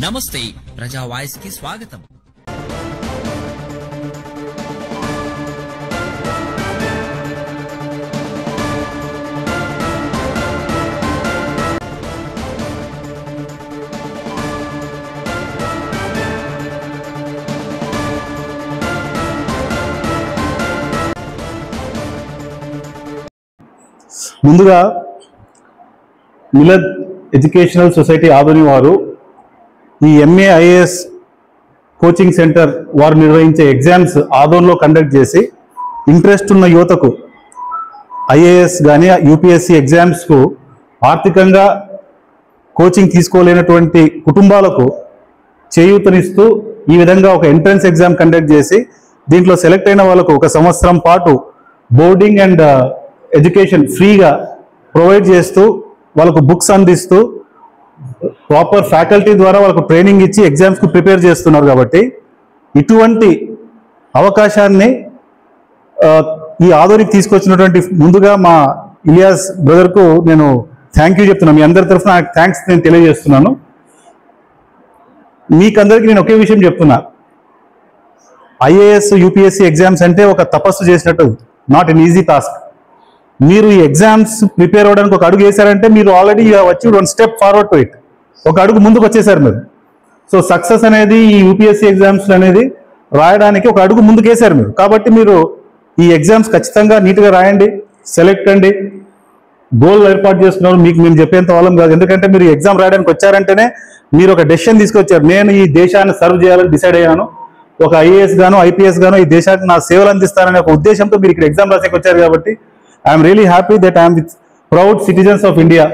నమస్తే ప్రజా వాయిస్ కి స్వాగతం. ముందుగా మిలద్ ఎడ్యుకేషనల్ సొసైటీ ఆదోని వారు ఈ ఎంఏ ఐఏఎస్ కోచింగ్ సెంటర్ వారు నిర్వహించే ఎగ్జామ్స్ ఆదోన్లో కండక్ట్ చేసి ఇంట్రెస్ట్ ఉన్న యువతకు ఐఏఎస్ కానీ యూపీఎస్సీ ఎగ్జామ్స్కు ఆర్థికంగా కోచింగ్ తీసుకోలేనటువంటి కుటుంబాలకు చేయూతనిస్తూ ఈ విధంగా ఒక ఎంట్రన్స్ ఎగ్జామ్ కండక్ట్ చేసి దీంట్లో సెలెక్ట్ అయిన వాళ్ళకు 1 సంవత్సరం పాటు బోర్డింగ్ అండ్ ఎడ్యుకేషన్ ఫ్రీగా ప్రొవైడ్ చేస్తూ వాళ్ళకు బుక్స్ అందిస్తూ ప్రాపర్ ఫ్యాకల్టీ ద్వారా వాళ్ళకు ట్రైనింగ్ ఇచ్చి ఎగ్జామ్స్కు ప్రిపేర్ చేస్తున్నారు. కాబట్టి ఇటువంటి అవకాశాన్ని ఈ ఆదోనికి తీసుకొచ్చినటువంటి ముందుగా మా ఇలియాస్ బ్రదర్కు నేను థ్యాంక్ యూ చెప్తున్నాను. మీ అందరి తరఫున థ్యాంక్స్ నేను తెలియజేస్తున్నాను. మీకందరికీ నేను ఒకే విషయం చెప్తున్నా, ఐఏఎస్ యూపీఎస్సీ ఎగ్జామ్స్ అంటే ఒక తపస్సు చేసినట్టు, నాట్ ఎన్ ఈజీ టాస్క్. మీరు ఈ ఎగ్జామ్స్ ప్రిపేర్ అవ్వడానికి ఒక అడుగు వేశారంటే మీరు ఆల్రెడీ వచ్చి 1 స్టెప్ ఫార్వర్డ్ టు ఇట్, ఒక అడుగు ముందుకు వచ్చేసారు మీరు. సో సక్సెస్ అనేది ఈ యూపీఎస్సీ ఎగ్జామ్స్ అనేది రాయడానికి ఒక అడుగు ముందుకు వేశారు మీరు. కాబట్టి మీరు ఈ ఎగ్జామ్స్ ఖచ్చితంగా నీట్గా రాయండి, సెలెక్ట్ అండి. గోల్ ఏర్పాటు చేసుకున్నారు, మీకు మేము చెప్పేంత వాళ్ళం కాదు. ఎందుకంటే మీరు ఎగ్జామ్ రాయడానికి వచ్చారంటేనే మీరు ఒక డెసిషన్ తీసుకొచ్చారు. నేను ఈ దేశాన్ని సర్వ్ చేయాలని డిసైడ్ అయ్యాను, ఒక ఐఏఎస్ గాను ఐపీఎస్ గాను ఈ దేశానికి నా సేవలు అందిస్తాననే ఒక ఉద్దేశంతో మీరు ఇక్కడ ఎగ్జామ్ రాసేకి వచ్చారు. కాబట్టి I'm really happy that I'm with proud citizens of India.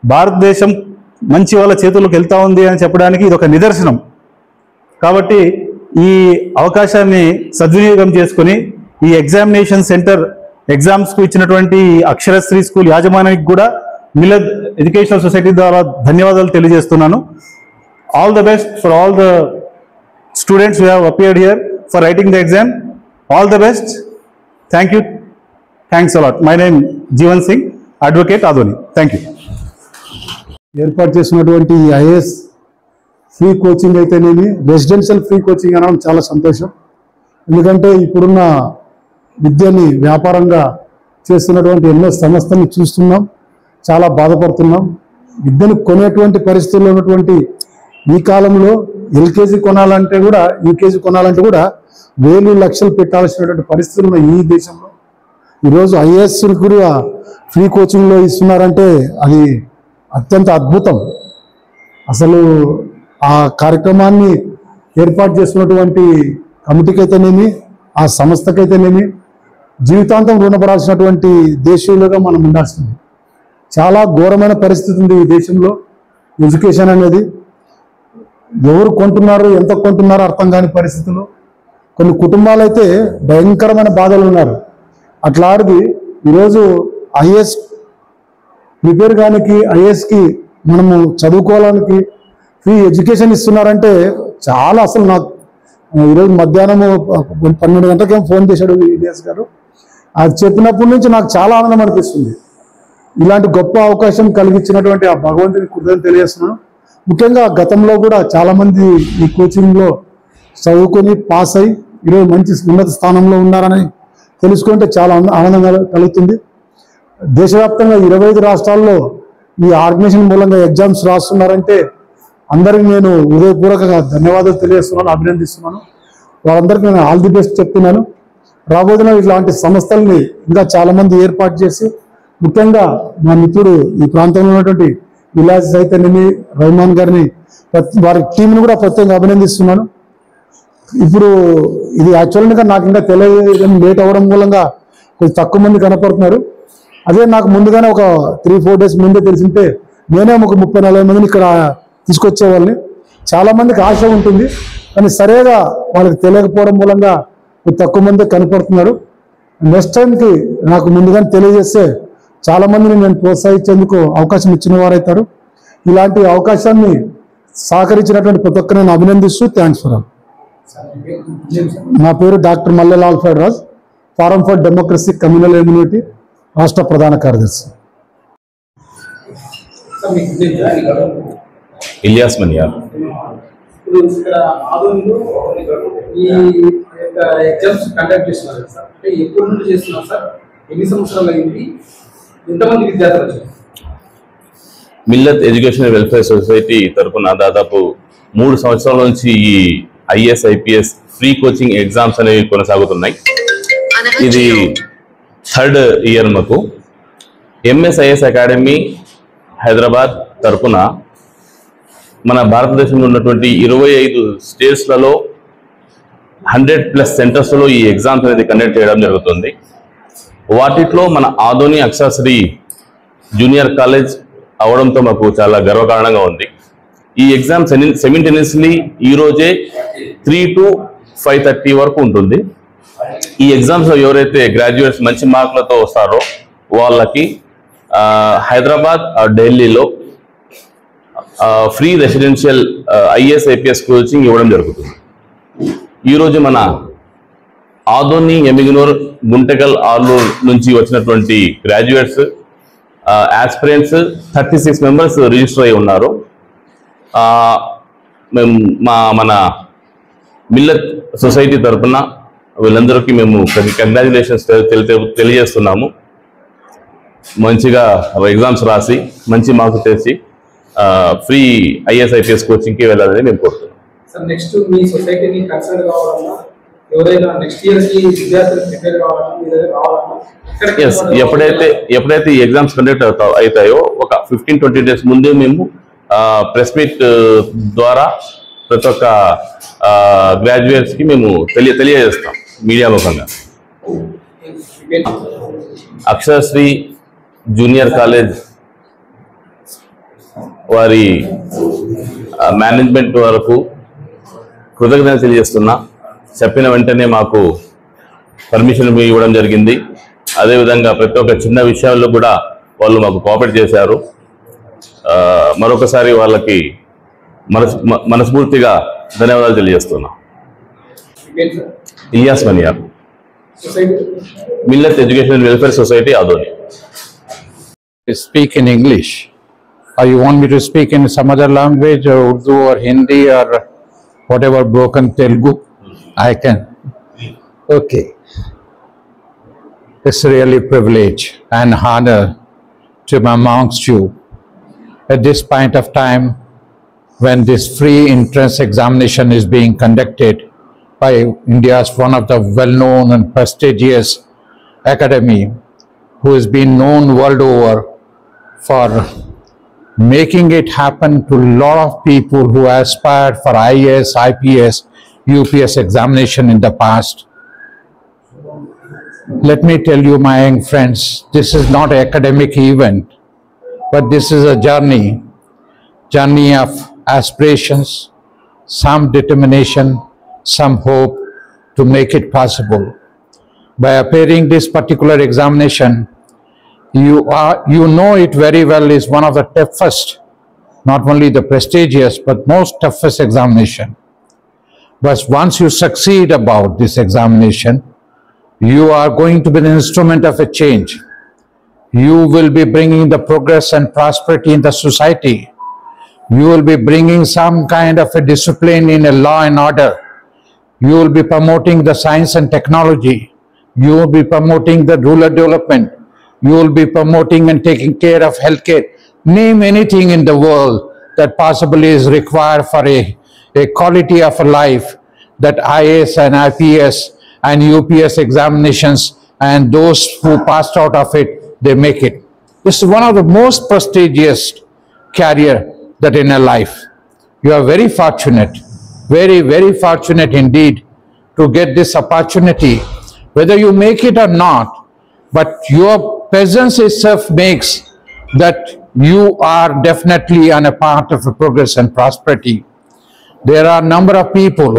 భారతదేశం మంచి వాళ్ళ చేతుల్లోకి వెళ్తా ఉంది అని చెప్పడానికి ఇది ఒక నిదర్శనం. కాబట్టి ఈ అవకాశాన్ని సద్వినియోగం చేసుకుని ఈ ఎగ్జామినేషన్ సెంటర్ ఎగ్జామ్స్కు ఇచ్చినటువంటి అక్షరశ్రీ స్కూల్ యాజమాన్యానికి కూడా మిలద్ ఎడ్యుకేషనల్ సొసైటీ ద్వారా ధన్యవాదాలు తెలియజేస్తున్నాను. All the best for all the students who have appeared here for writing the exam. All the best. Thank you. Thanks a lot. My name Jeevan Singh, advocate Adoni. Thank you. ఏర్పాటు చేసినటువంటి IAS free coaching అయితేనేమి, residential free coaching అనడం చాలా సంతోషం. ఎందుకంటే ఇప్పుడున్న విద్యని వ్యాపారంగా చేస్తున్నటువంటి ఎన్నో సంస్థల్ని చూస్తున్నాం, చాలా బాధపడుతున్నాం. విద్యను కొనేటువంటి పరిస్థితుల్లో ఉన్నటువంటి ఈ కాలంలో ఎల్కేజీ కొనాలంటే కూడా యూకేజీ కొనాలంటే కూడా వేలు లక్షలు పెట్టాల్సినటువంటి పరిస్థితులు ఉన్నాయి ఈ దేశంలో. ఈరోజు ఐఏఎస్ కూడా ఫ్రీ కోచింగ్లో ఇస్తున్నారంటే అది అత్యంత అద్భుతం. అసలు ఆ కార్యక్రమాన్ని ఏర్పాటు చేస్తున్నటువంటి కమిటీకి అయితేనేమి, ఆ సంస్థకైతేనేమి జీవితాంతం రుణపడాల్సినటువంటి దేశీయులుగా మనం ఉండాల్సింది. చాలా ఘోరమైన పరిస్థితి ఉంది ఈ దేశంలో. ఎడ్యుకేషన్ అనేది ఎవరు కొంటున్నారు, ఎంత కొంటున్నారో అర్థం కాని పరిస్థితులు. కొన్ని కుటుంబాలు అయితే భయంకరమైన బాధలు ఉన్నారు. అట్లాంటిది ఈరోజు ఐఏఎస్ ప్రిపేర్ కానికి, ఐఏఎస్కి మనము చదువుకోవడానికి ఫ్రీ ఎడ్యుకేషన్ ఇస్తున్నారంటే చాలా, అసలు నాకు ఈరోజు మధ్యాహ్నం 12 గంటలకేమో ఫోన్ చేశాడు ఇలియాస్ గారు. అది చెప్పినప్పటి నుంచి నాకు చాలా ఆనందం అనిపిస్తుంది. ఇలాంటి గొప్ప అవకాశం కలిగించినటువంటి ఆ భగవంతుని కృతజ్ఞతలు తెలియజేస్తున్నాను. ముఖ్యంగా గతంలో కూడా చాలామంది ఈ కోచింగ్లో చదువుకొని పాస్ అయ్యి ఈరోజు మంచి ఉన్నత స్థానంలో ఉన్నారని తెలుసుకుంటే చాలా ఆనందం కలుగుతుంది. దేశవ్యాప్తంగా 25 రాష్ట్రాల్లో ఈ ఆర్గనైజేషన్ మూలంగా ఎగ్జామ్స్ రాస్తున్నారంటే అందరికీ నేను హృదయపూర్వకంగా ధన్యవాదాలు తెలియజేస్తున్నాను, అభినందిస్తున్నాను. వాళ్ళందరికీ నేను ఆల్ ది బెస్ట్ చెప్తున్నాను. రాబోతున్న ఇట్లాంటి సంస్థల్ని ఇంకా చాలామంది ఏర్పాటు చేసి, ముఖ్యంగా మా మిత్రుడు ఈ ప్రాంతంలో ఉన్నటువంటి ఇలియాస్ అయితేనేమి, రహమాన్ గారిని, వారి టీంని కూడా ప్రత్యేకంగా అభినందిస్తున్నాను. ఇప్పుడు ఇది యాక్చువల్గా నాకు ఇంకా తెలియదు, లేట్ అవ్వడం మూలంగా కొంచెం తక్కువ మంది కనపడుతున్నారు. అదే నాకు ముందుగానే ఒక 3-4 డేస్ ముందే తెలిసింటే నేనే ఒక 30-40 మందిని ఇక్కడ తీసుకొచ్చేవాళ్ళని. చాలామందికి ఆశ ఉంటుంది, కానీ సరిగా వాళ్ళకి తెలియకపోవడం మూలంగా తక్కువ మంది కనపడుతున్నారు. నెక్స్ట్ టైంకి నాకు ముందుగానే తెలియజేస్తే చాలామందిని నేను ప్రోత్సహించేందుకు అవకాశం ఇచ్చిన వారైతారు. ఇలాంటి అవకాశాన్ని సహకరించినటువంటి ప్రతి ఒక్కరిని నేను అభినందిస్తూ థ్యాంక్స్ ఫర్ ఆల్. నా పేరు డాక్టర్ మల్లెలాల్ ఫెడరాజ్, forum for democracy communal immunity రాష్ట్ర ప్రధాన కార్యదర్శి. इलियास मनियाल। ఇప్పుడు ఇక్కడ ఆదోనిలో ఈ యొక్క ఎగ్జామ్స్ కండక్ట్ చేస్తున్నారు సార్. అంటే ఎప్పటి నుండి చేస్తున్నారు సార్? ఎన్ని సంవత్సరాలు అయింది? ఎంతమంది విద్యార్థులు వచ్చారు? మిల్లత్ ఎడ్యుకేషన్ వెల్ఫేర్ సొసైటీ తరఫున దాదాపు 3 సంవత్సరాల నుంచి ఈ IAS IPS free coaching exams అనేవి కొనసాగుతున్నాయి. ఇది 3rd ఇయర్ మాకు. ఎంఎస్ఐఎస్ అకాడమీ హైదరాబాద్ తరఫున మన భారతదేశంలో ఉన్నటువంటి 25 స్టేట్స్లలో 100+ సెంటర్స్లో ఈ ఎగ్జామ్స్ అనేది కండక్ట్ చేయడం జరుగుతుంది. వాటిలో మన ఆదోని అక్షరశ్రీ జూనియర్ కాలేజ్ అవడంతో మాకు చాలా గర్వకారణంగా ఉంది. ఈ ఎగ్జామ్ సెమింటేనియస్లీ ఈ రోజే 3 to 5:30 వరకు ఉంటుంది. ఈ ఎగ్జామ్స్లో ఎవరైతే గ్రాడ్యుయేట్స్ మంచి మార్కులతో వస్తారో వాళ్ళకి హైదరాబాద్ ఢిల్లీలో free residential IAS IPS coaching ఇవ్వడం జరుగుతుంది. ఈరోజు మన ఆదోని, ఎమిగనూర్, గుంటకల్, ఆర్లూరు నుంచి వచ్చినటువంటి గ్రాడ్యుయేట్స్ ఆస్పిరెంట్స్ 36 మెంబర్స్ రిజిస్టర్ అయి ఉన్నారు. మేము మన మిల్లత్ సొసైటీ తరఫున వీళ్ళందరికీ మేము కంగ్రాచులేషన్స్ తెలియజేస్తున్నాము. మంచిగా ఎగ్జామ్స్ రాసి మంచి మార్క్స్ తెచ్చి ఫ్రీ ఐఏఎస్ ఐపీఎస్ కోచింగ్కి వెళ్ళాలని మేము కోరుతున్నాం. సార్ నెక్స్ట్ మీ సొసైటీని కన్సల్ట్ కావాలన్నా, ఎవరైనా నెక్స్ట్ ఇయర్కి విద్యార్థులు ప్రిపేర్ కావాలన్నా, మీ దగ్గర రావాలన్నా ఎప్పుడైతే ఈ ఎగ్జామ్స్ కండక్ట్ అవుతాయో ఒక 15-20 డేస్ ముందే మేము ప్రెస్ మీట్ ద్వారా ప్రతి ఒక్క గ్రాడ్యుయేట్స్కి మేము తెలియజేస్తాం మీడియా ముఖంగా. అక్షరశ్రీ జూనియర్ కాలేజ్ వారి మేనేజ్మెంట్ వరకు కృతజ్ఞతలు తెలియజేస్తున్నా. చెప్పిన వెంటనే మాకు పర్మిషన్ ఇవ్వడం జరిగింది. అదేవిధంగా ప్రతి ఒక్క చిన్న విషయాల్లో కూడా వాళ్ళు మాకు కోఆపరేట్ చేశారు. మరొకసారి వాళ్ళకి మనస్ఫూర్తిగా ధన్యవాదాలు తెలియజేస్తున్నా. Ilyas Maniyar, Millat education welfare society, Adoni. Speak in English, or you want me to speak in some other language, or Urdu or Hindi or whatever broken Telugu? I can. Okay. It's really a privilege and honor to be amongst you at this point of time when this free entrance examination is being conducted by India's one of the well-known and prestigious academy who has been known world over for making it happen to a lot of people who aspired for IAS, IPS, UPS examination in the past. Let me tell you, my young friends, this is not an academic event, but this is a journey of aspirations, some determination, some hope to make it possible. By appearing this particular examination, you know it very well is one of the toughest, not only the prestigious, but most toughest examination. But once you succeed about this examination, you are going to be the instrument of a change. You will be bringing the progress and prosperity in the society. You will be bringing some kind of a discipline in a law and order. You will be promoting the science and technology. You will be promoting the rural development. You will be promoting and taking care of healthcare. Name anything in the world that possibly is required for a quality of life that IAS and IPS and UPS examinations and those who passed out of it, they make it. This is one of the most prestigious career that in a life. You are very fortunate, very, very fortunate indeed to get this opportunity, whether you make it or not, but your presence itself makes that you are definitely on a path of progress and prosperity. There are a number of people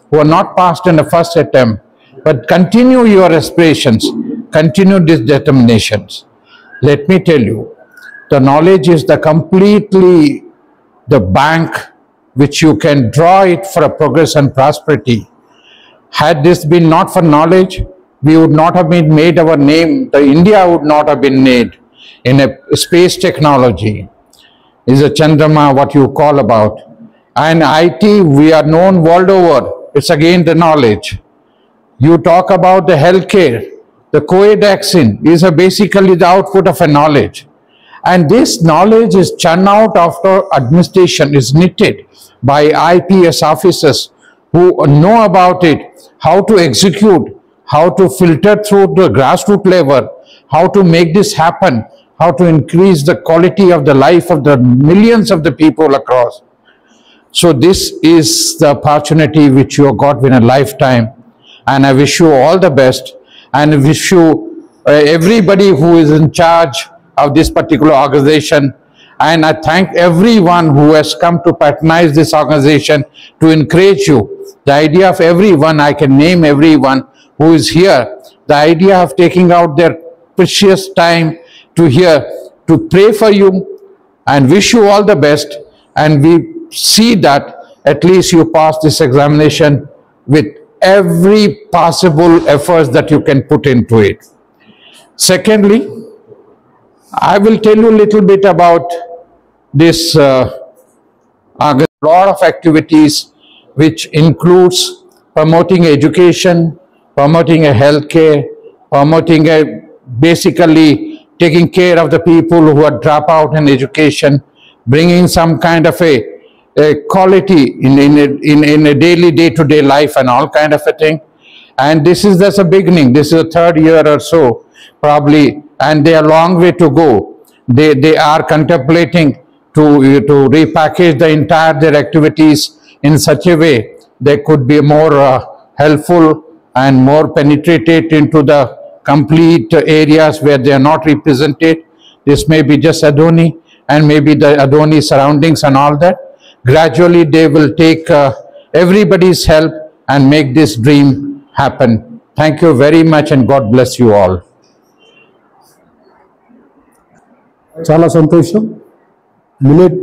who are not passed in the first attempt, but continue your aspirations, continue these determinations. Let me tell you, the knowledge is the bank which you can draw it for a progress and prosperity. Had this been not for knowledge, we would not have been made our name. The India would not have been made in a space technology. Is a Chandrama what you call about? And IT, we are known world over. It's again the knowledge. You talk about the healthcare. The COVID vaccine is basically the output of a knowledge. And this knowledge is churned out after administration, is knitted by IPS officers who know about it, how to execute, how to filter through the grassroots level, how to make this happen, how to increase the quality of the life of the millions of the people across. So this is the opportunity which you have got in a lifetime, and I wish you all the best, and wish you everybody who is in charge of this particular organization, and I thank everyone who has come to patronize this organization to encourage you. The idea of everyone, I can name everyone who is here, the idea of taking out their precious time to here to pray for you and wish you all the best, and we see that at least you pass this examination with every possible efforts that you can put into it. Secondly, I will tell you a little bit about this a lot of activities which includes promoting education, promoting a healthcare, promoting a basically taking care of the people who are drop out in education, bringing some kind of a quality in a daily day-to-day life and all kind of a thing. And this is just a beginning. This is a third year or so probably, and they are a long way to go. They are contemplating to repackage the entire their activities in such a way they could be more helpful and more penetrated into the complete areas where they are not represented. This may be just Adoni and maybe the Adoni surroundings and all that. Gradually they will take everybody's help and make this dream happen. Thank you very much and God bless you all. చాలా సంతోషం. Millet